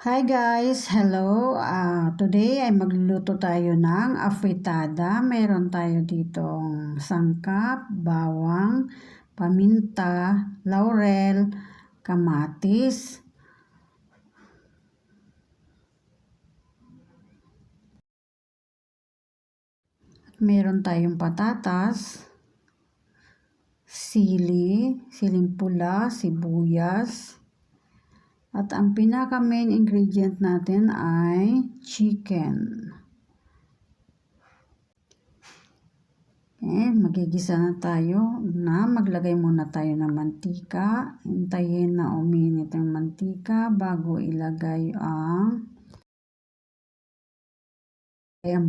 Hi guys! Hello! Today ay magluluto tayo ng afritada. Meron tayo ditong sangkap, bawang, paminta, laurel, kamatis. At meron tayong patatas, siling pula, sibuyas. At ang pinaka main ingredient natin ay chicken. Okay, magigisa na tayo maglagay muna tayo ng mantika. Hintayin na uminit ang mantika bago ilagay ang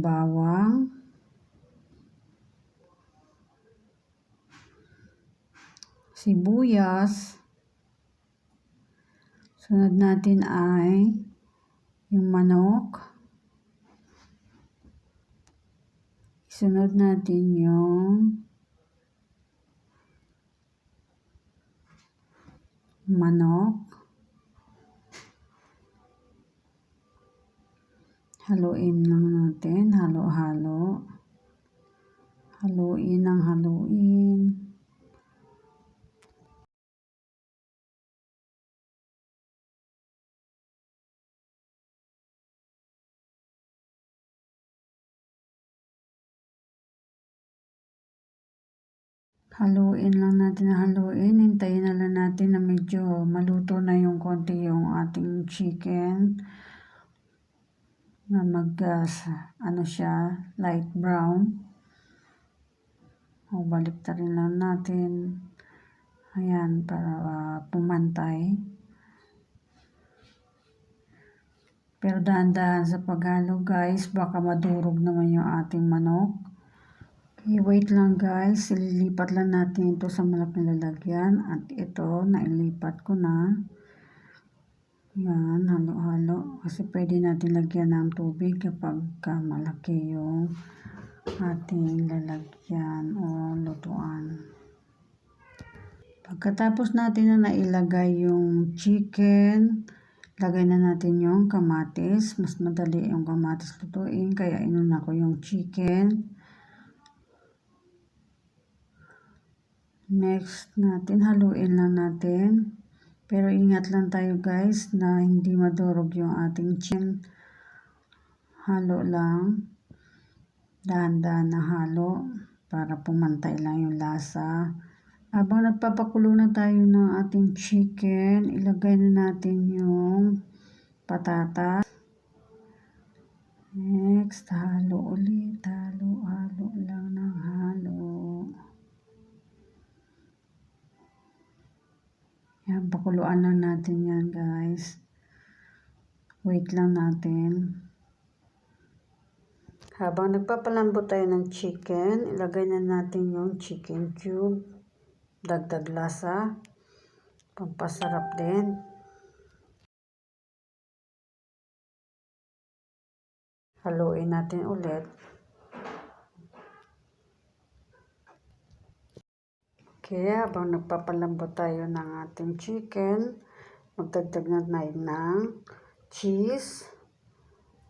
bawang, sibuyas. Sunod natin ay yung manok. Sunod natin yung manok. Haluin lang natin, halo-halo. Haluin ng haluin. Haluin lang natin na haluin. Hintayin na lang natin na medyo maluto na yung konti yung ating chicken. Na siya, light brown. O baliktarin lang natin. Ayan, para pumantay. Pero dahan-dahan sa paghalo guys, baka madurog naman yung ating manok. Okay, wait lang guys, ililipat lang natin ito sa malaking lalagyan at ito, nailipat ko na. Yan, halo-halo. Kasi pwede natin lagyan ng tubig kapag malaki yung ating lalagyan o lutuan. Pagkatapos natin na nailagay yung chicken, lagay na natin yung kamatis. Mas madali yung kamatis lutuin, kaya inuna ko yung chicken. Next natin, haluin lang natin. Pero ingat lang tayo guys na hindi madurog yung ating chicken. Halo lang. Dahan-dahan na halo para pumantay lang yung lasa. Habang nagpapakulo na tayo ng ating chicken, ilagay na natin yung patatas. Next, halo ulit. Halo lang ng halo. Yan, pakuluan lang natin yan guys. Wait lang natin. Habang nagpapalambot tayo ng chicken, ilagay na natin yung chicken cube. Dagdag lasa. Pampasarap din. Haluin natin ulit. Okay, habang nagpapalambot tayo ng ating chicken, magdagdag na tayo ng cheese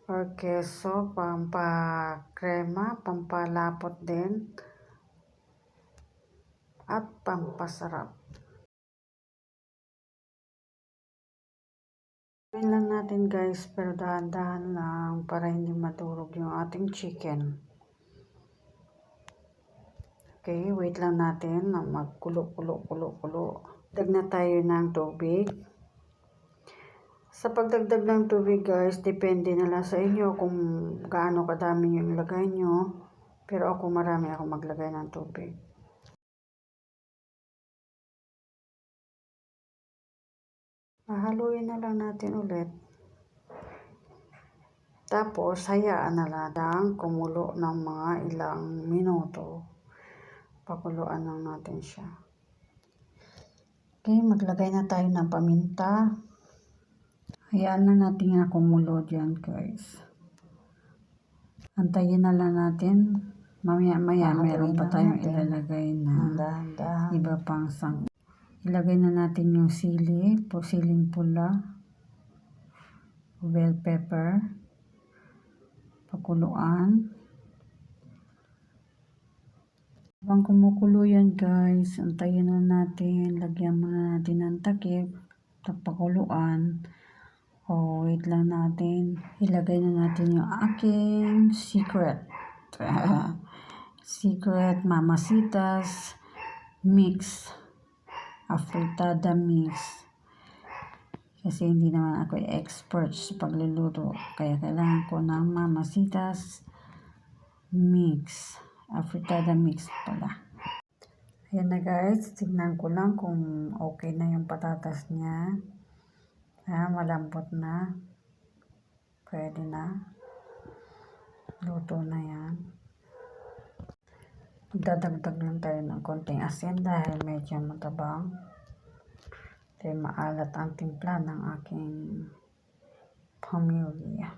or keso, pampakrema, pampalapot din, at pampasarap. Gawin lang natin guys, pero dahan-dahan lang para hindi madurog yung ating chicken. Okay, wait lang natin na magkulo. Dagdag na tayo ng tubig. Sa pagdagdag ng tubig guys, depende na lang sa inyo kung gaano kadami yung ilagay nyo. Pero ako marami ako maglagay ng tubig. Haluin na lang natin ulit. Tapos, hayaan na lang kumulo ng mga ilang minuto. Pakuluan lang natin siya. Okay, maglagay na tayo ng paminta. Hayaan na natin na kumulo dyan guys. Antayin na lang natin. Maya meron pa tayong ilalagay na iba pang sang. Ilagay na natin yung siling pula. bell pepper, pakuluan. Habang kumukulo yan guys, antayin na natin, lagyan muna natin ng takip, pakuluan. Wait lang natin, ilagay na natin yung aking secret. Secret Mama Sita's mix. Afritada mix. Kasi hindi naman ako expert sa pagluluto. Kaya kailangan ko ng Mama Sita's mix. Afritada mix pala. Ayan na guys. Tingnan ko lang kung okay na yung patatas niya. Malambot na. Pwede na. Luto na yan. Magdadagdag lang tayo ng konting asin dahil medyo matabang. Dahil maalat ang timpla ng aking pamilya.